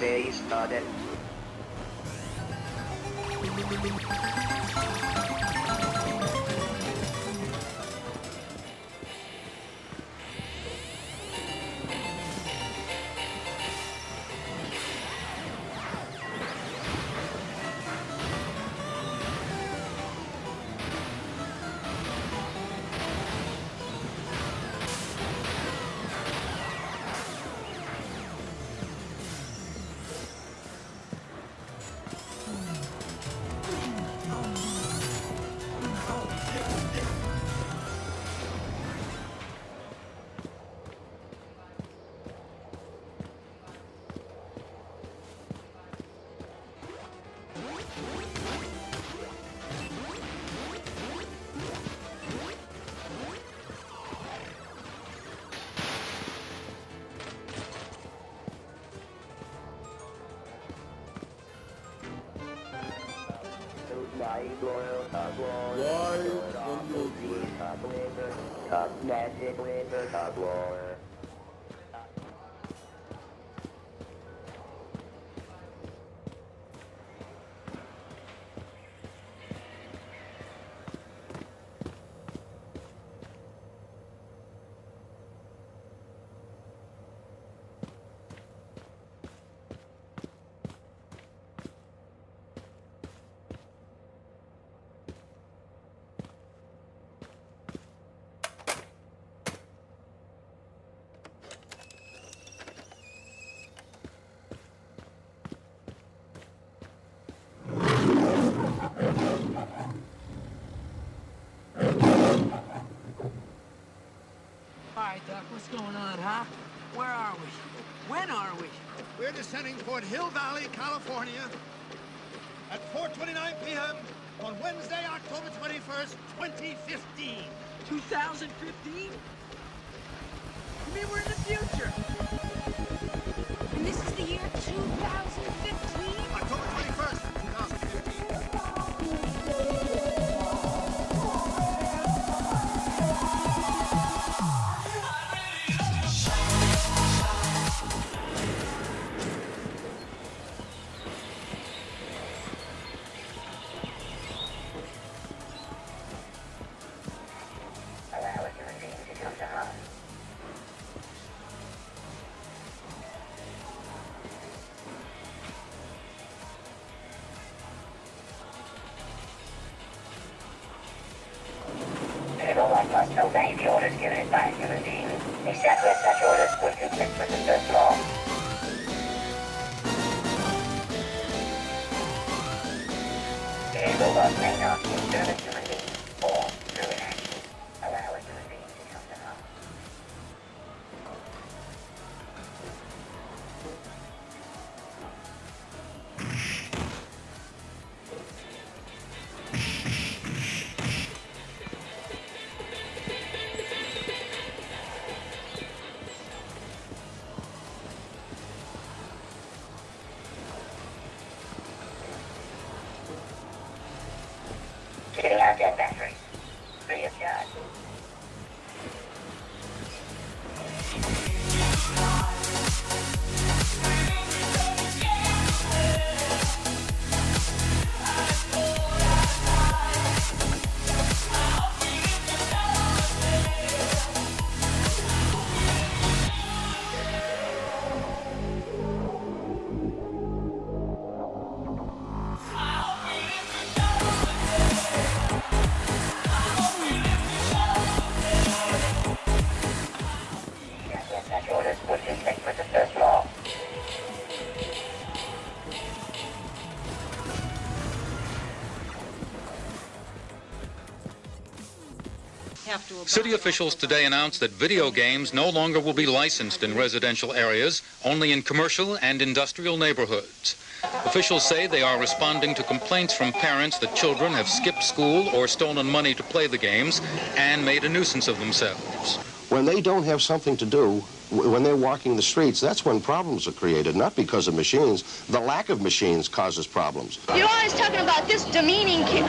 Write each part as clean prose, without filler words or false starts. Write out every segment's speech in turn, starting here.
They started. What's going on, huh? Where are we? When are we? We're descending toward Hill Valley, California at 4:29 p.m. on Wednesday, October 21st, 2015. 2015? You mean we're in the future? And this is the year 2015? October 21st, 2015. Obey the orders given by a human being, except where such orders would conflict with the first law. The robot may not disturb a human being, or, through inaction, allow a human being to come to harm. Getting out dead batteries. Free of charge. City officials today announced that video games no longer will be licensed in residential areas, only in commercial and industrial neighborhoods. Officials say they are responding to complaints from parents that children have skipped school or stolen money to play the games and made a nuisance of themselves. When they don't have something to do, when they're walking the streets, that's when problems are created, not because of machines. The lack of machines causes problems. You're always talking about this demeaning kid,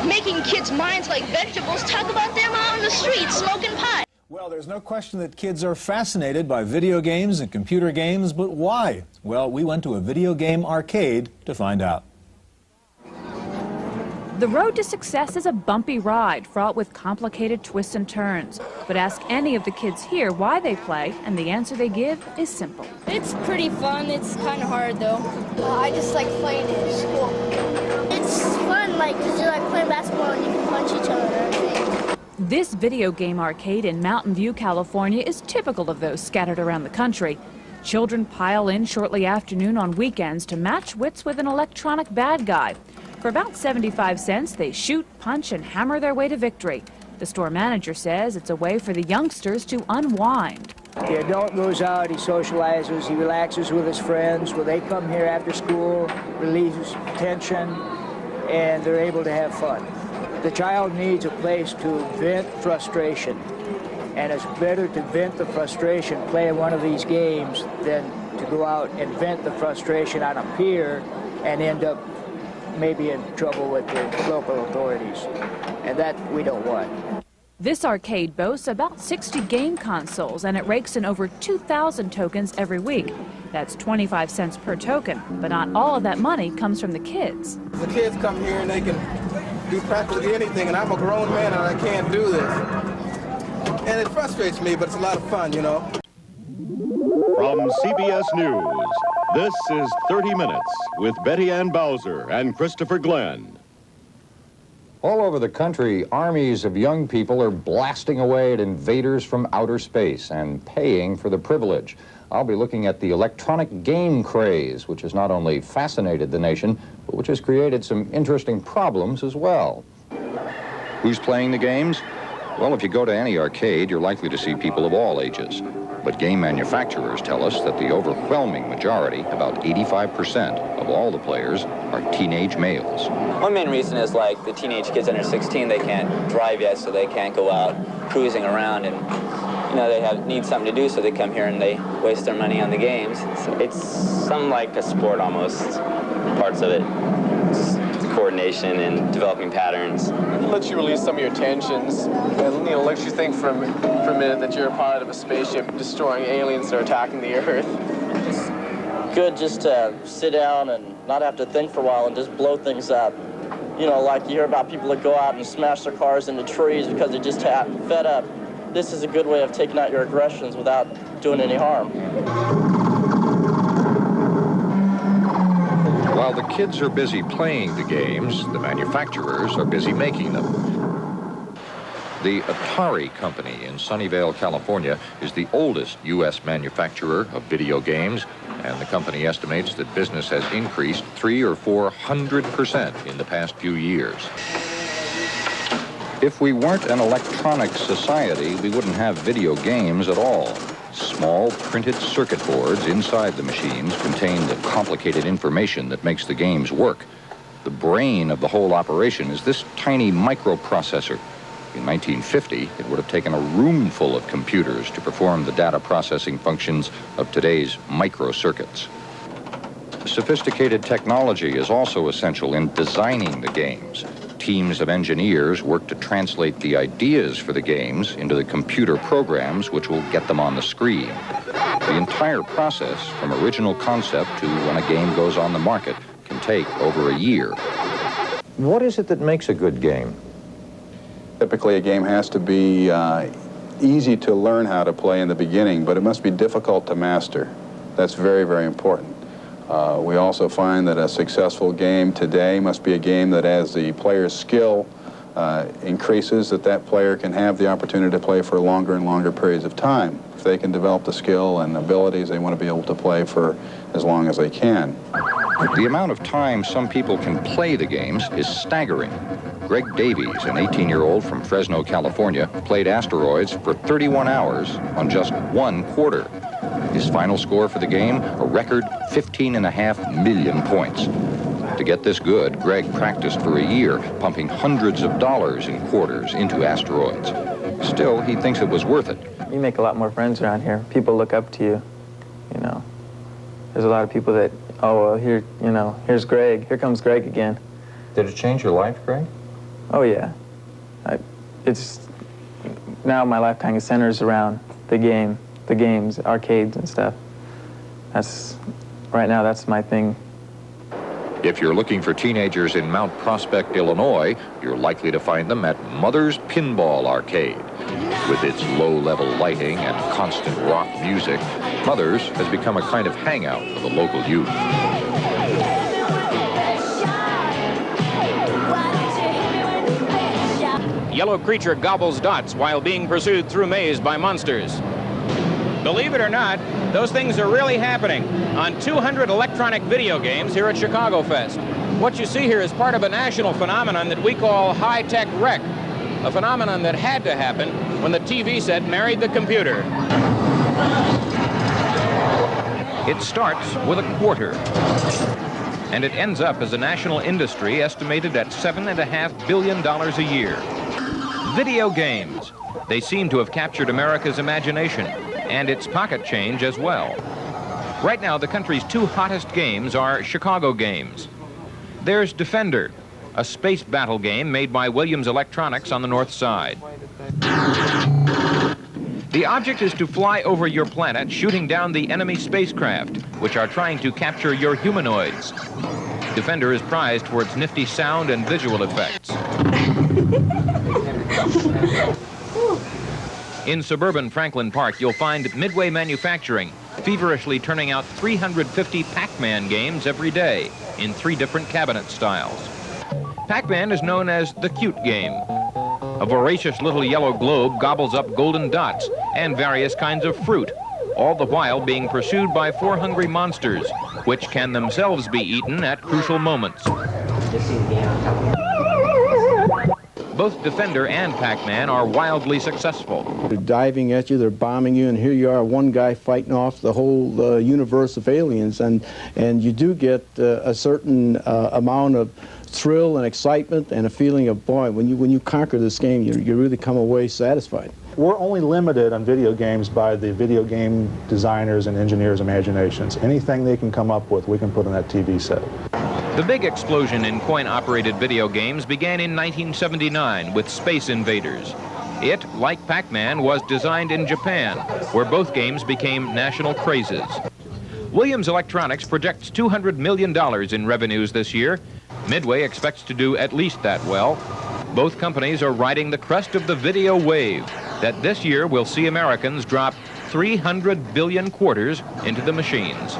making kids' minds like vegetables. Talk about them out on the street smoking pot. Well, there's no question that kids are fascinated by video games and computer games, but why? Well, we went to a video game arcade to find out. The road to success is a bumpy ride, fraught with complicated twists and turns. But ask any of the kids here why they play, and the answer they give is simple. It's pretty fun. It's kind of hard, though. I just like playing it in school. It's fun, like, because you're like playing basketball and you can punch each other and everything. This video game arcade in Mountain View, California is typical of those scattered around the country. Children pile in shortly after noon on weekends to match wits with an electronic bad guy. For about 75 cents, they shoot, punch, and hammer their way to victory. The store manager says it's a way for the youngsters to unwind. The adult goes out, he socializes, he relaxes with his friends. Well, they come here after school, relieves tension, and they're able to have fun. The child needs a place to vent frustration, and it's better to vent the frustration playing one of these games than to go out and vent the frustration on a pier and end up maybe in trouble with the local authorities, and that we don't want. This arcade boasts about 60 game consoles, and it rakes in over 2,000 tokens every week. That's 25 cents per token, but not all of that money comes from the kids. The kids come here and they can do practically anything, and I'm a grown man and I can't do this. And it frustrates me, but it's a lot of fun, you know. From CBS News, this is 30 Minutes with Betty Ann Bowser and Christopher Glenn. All over the country, armies of young people are blasting away at invaders from outer space and paying for the privilege. I'll be looking at the electronic game craze, which has not only fascinated the nation, but which has created some interesting problems as well. Who's playing the games? Well, if you go to any arcade, you're likely to see people of all ages. But game manufacturers tell us that the overwhelming majority, about 85% of all the players, are teenage males. One main reason is like the teenage kids under 16, they can't drive yet, so they can't go out cruising around, and you know, they need something to do, so they come here and they waste their money on the games. So it's something like a sport almost, parts of it. It's coordination and developing patterns. It lets you release some of your tensions, and lets you think for a minute that you're a pilot of a spaceship destroying aliens that are attacking the Earth. It's good just to sit down and not have to think for a while and just blow things up. You know, like you hear about people that go out and smash their cars into trees because they just fed up. This is a good way of taking out your aggressions without doing any harm. While the kids are busy playing the games, the manufacturers are busy making them. The Atari Company in Sunnyvale, California, is the oldest U.S. manufacturer of video games, and the company estimates that business has increased 300 or 400% in the past few years. If we weren't an electronic society, we wouldn't have video games at all. Small printed circuit boards inside the machines contain the complicated information that makes the games work. The brain of the whole operation is this tiny microprocessor. In 1950, it would have taken a room full of computers to perform the data processing functions of today's microcircuits. Sophisticated technology is also essential in designing the games. Teams of engineers work to translate the ideas for the games into the computer programs which will get them on the screen. The entire process, from original concept to when a game goes on the market, can take over a year. What is it that makes a good game? Typically, a game has to be easy to learn how to play in the beginning, but it must be difficult to master. That's very, very important. We also find that a successful game today must be a game that, as the player's skill increases, that player can have the opportunity to play for longer and longer periods of time. If they can develop the skill and abilities, they want to be able to play for as long as they can. The amount of time some people can play the games is staggering. Greg Davies, an 18-year-old from Fresno, California, played Asteroids for 31 hours on just 1 quarter. His final score for the game, a record 15.5 million points. To get this good, Greg practiced for a year, pumping hundreds of dollars in quarters into Asteroids. Still, he thinks it was worth it. You make a lot more friends around here. People look up to you, you know. There's a lot of people that, oh, well, here, you know, here's Greg. Here comes Greg again. Did it change your life, Greg? Oh, yeah. It's now my life kind of centers around the games, arcades and stuff. Right now, that's my thing. If you're looking for teenagers in Mount Prospect, Illinois, you're likely to find them at Mother's Pinball Arcade. With its low-level lighting and constant rock music, Mother's has become a kind of hangout for the local youth. Yellow creature gobbles dots while being pursued through maze by monsters. Believe it or not, those things are really happening on 200 electronic video games here at Chicago Fest. What you see here is part of a national phenomenon that we call high-tech rec, a phenomenon that had to happen when the TV set married the computer. It starts with a quarter, and it ends up as a national industry estimated at $7.5 billion a year. Video games. They seem to have captured America's imagination, and its pocket change as well. Right now, the country's two hottest games are Chicago games. There's Defender, a space battle game made by Williams Electronics on the north side. The object is to fly over your planet, shooting down the enemy spacecraft, which are trying to capture your humanoids. Defender is prized for its nifty sound and visual effects. In suburban Franklin Park, you'll find Midway Manufacturing feverishly turning out 350 Pac-Man games every day in 3 different cabinet styles. Pac-Man is known as the cute game. A voracious little yellow globe gobbles up golden dots and various kinds of fruit, all the while being pursued by 4 hungry monsters, which can themselves be eaten at crucial moments. Both Defender and Pac-Man are wildly successful. They're diving at you, they're bombing you, and here you are, one guy fighting off the whole universe of aliens, and you do get a certain amount of thrill and excitement and a feeling of, boy, when you conquer this game, you really come away satisfied. We're only limited on video games by the video game designers and engineers' imaginations. Anything they can come up with, we can put on that TV set. The big explosion in coin-operated video games began in 1979 with Space Invaders. It, like Pac-Man, was designed in Japan, where both games became national crazes. Williams Electronics projects $200 million in revenues this year. Midway expects to do at least that well. Both companies are riding the crest of the video wave that this year will see Americans drop 300 billion quarters into the machines.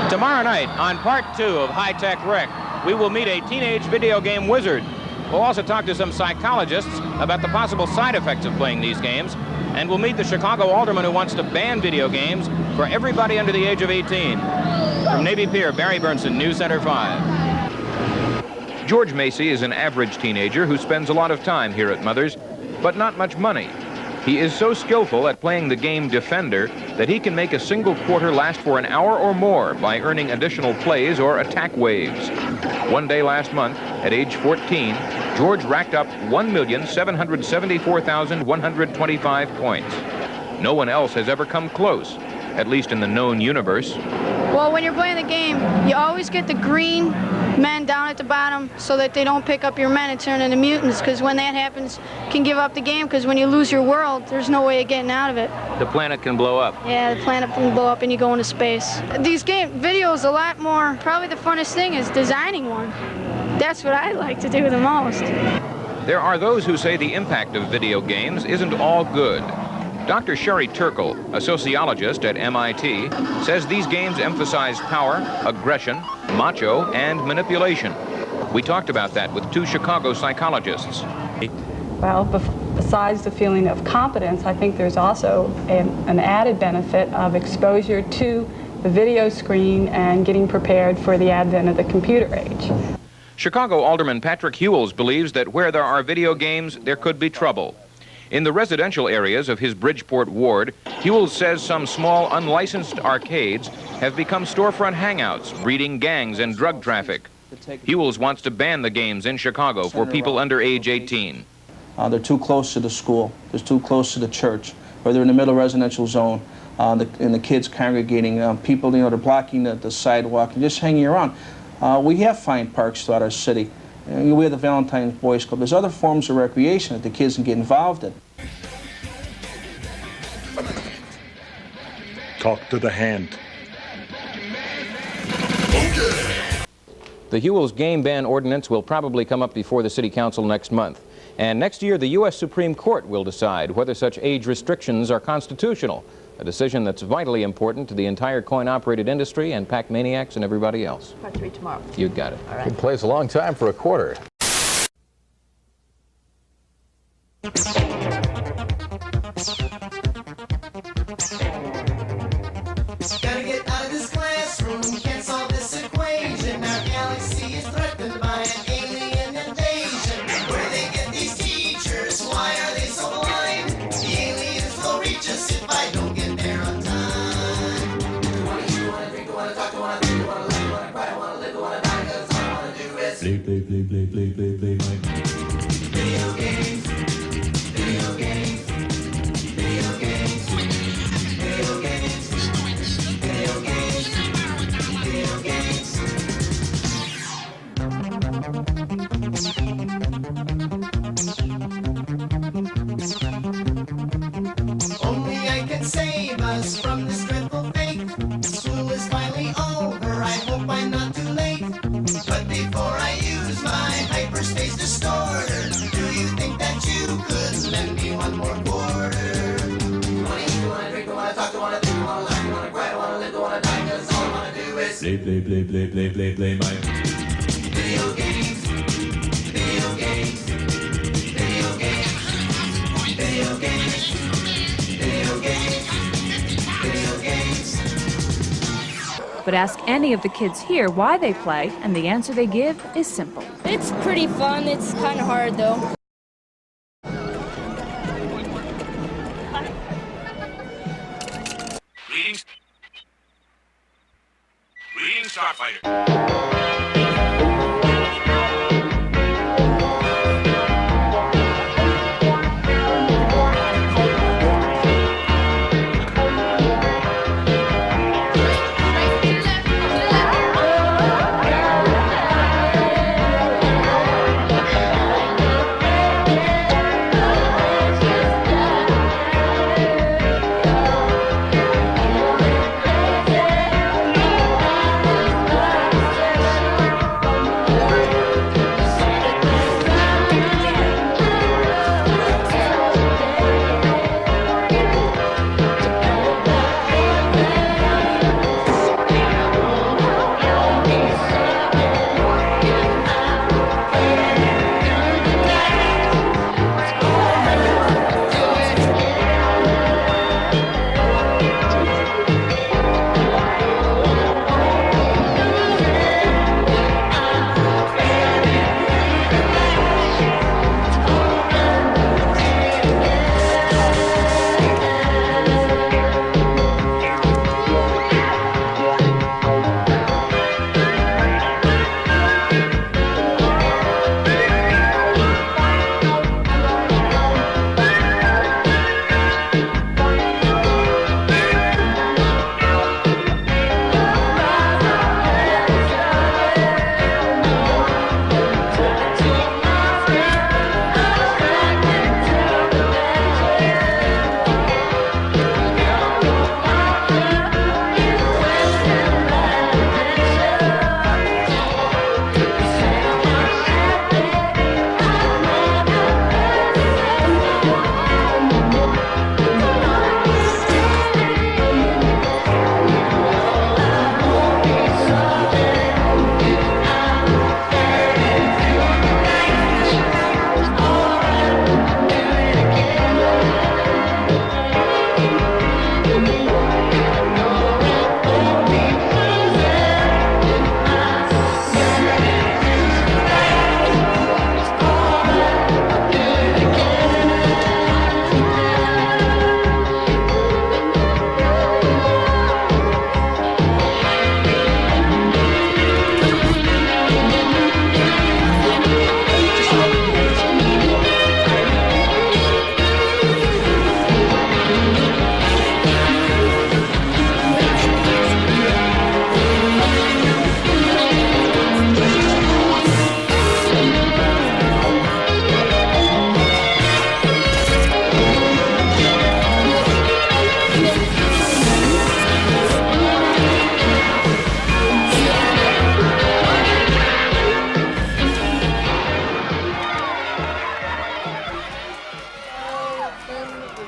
Tomorrow night, on part 2 of High Tech Rec, we will meet a teenage video game wizard. We'll also talk to some psychologists about the possible side effects of playing these games, and we'll meet the Chicago alderman who wants to ban video games for everybody under the age of 18. From Navy Pier, Barry Burnson, News Center 5. George Macy is an average teenager who spends a lot of time here at Mother's, but not much money. He is so skillful at playing the game Defender that he can make a single quarter last for an hour or more by earning additional plays or attack waves. One day last month, at age 14, George racked up 1,774,125 points. No one else has ever come close, at least in the known universe. Well, when you're playing the game, you always get the green men down at the bottom so that they don't pick up your men and turn into mutants, because when that happens, you can give up the game, because when you lose your world, there's no way of getting out of it. The planet can blow up. Yeah, the planet can blow up and you go into space. These videos a lot more, probably the funnest thing is designing one. That's what I like to do the most. There are those who say the impact of video games isn't all good. Dr. Sherry Turkle, a sociologist at MIT, says these games emphasize power, aggression, macho, and manipulation. We talked about that with 2 Chicago psychologists. Well, besides the feeling of competence, I think there's also an added benefit of exposure to the video screen and getting prepared for the advent of the computer age. Chicago Alderman Patrick Hewells believes that where there are video games, there could be trouble. In the residential areas of his Bridgeport ward, Hewells says some small unlicensed arcades have become storefront hangouts, breeding gangs and drug traffic. Hewells wants to ban the games in Chicago for people under age 18. They're too close to the school, they're too close to the church, or they're in the middle residential zone, and the kids congregating, people, they're blocking the sidewalk and just hanging around. We have fine parks throughout our city, We have the Valentine's Boys Club. There's other forms of recreation that the kids can get involved in. Talk to the hand. The Hewell's game ban ordinance will probably come up before the City Council next month. And next year, the U.S. Supreme Court will decide whether such age restrictions are constitutional, a decision that's vitally important to the entire coin-operated industry and pack maniacs and everybody else. Part 3 tomorrow. You got it. All right. Good place, a long time for a quarter. Gotta get out of this classroom, can't solve this equation. Our galaxy is threatened by an alien invasion. Where they get these teachers? Why are they so blind? The aliens will reach us if I don't get there on time. I wanna eat, I wanna drink, I wanna talk, I wanna think, I wanna laugh, I wanna cry, I wanna live, I wanna die, 'cause all I wanna do is play, play, play, play, play, play, play, play. Video games, video games, video games, video games. Only I can save us from this dreadful fate. School is finally over, I hope I'm not too late. But before I use my hyperspace distorter, do you think that you could lend me one more quarter? I wanna eat, I wanna drink, I wanna talk, I wanna think, I wanna laugh, I wanna cry, I wanna live, I wanna die, 'cause all I wanna do is play, play, play, play, play, play, play my video games, video games, video games, video games, video games, video games. But ask any of the kids here why they play, and the answer they give is simple. It's pretty fun. It's kind of hard, though. Greetings. Greetings, Starfighter.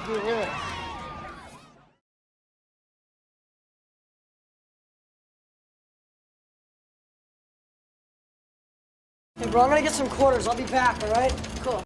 do this. Hey, bro, I'm gonna get some quarters. I'll be back, all right? Cool.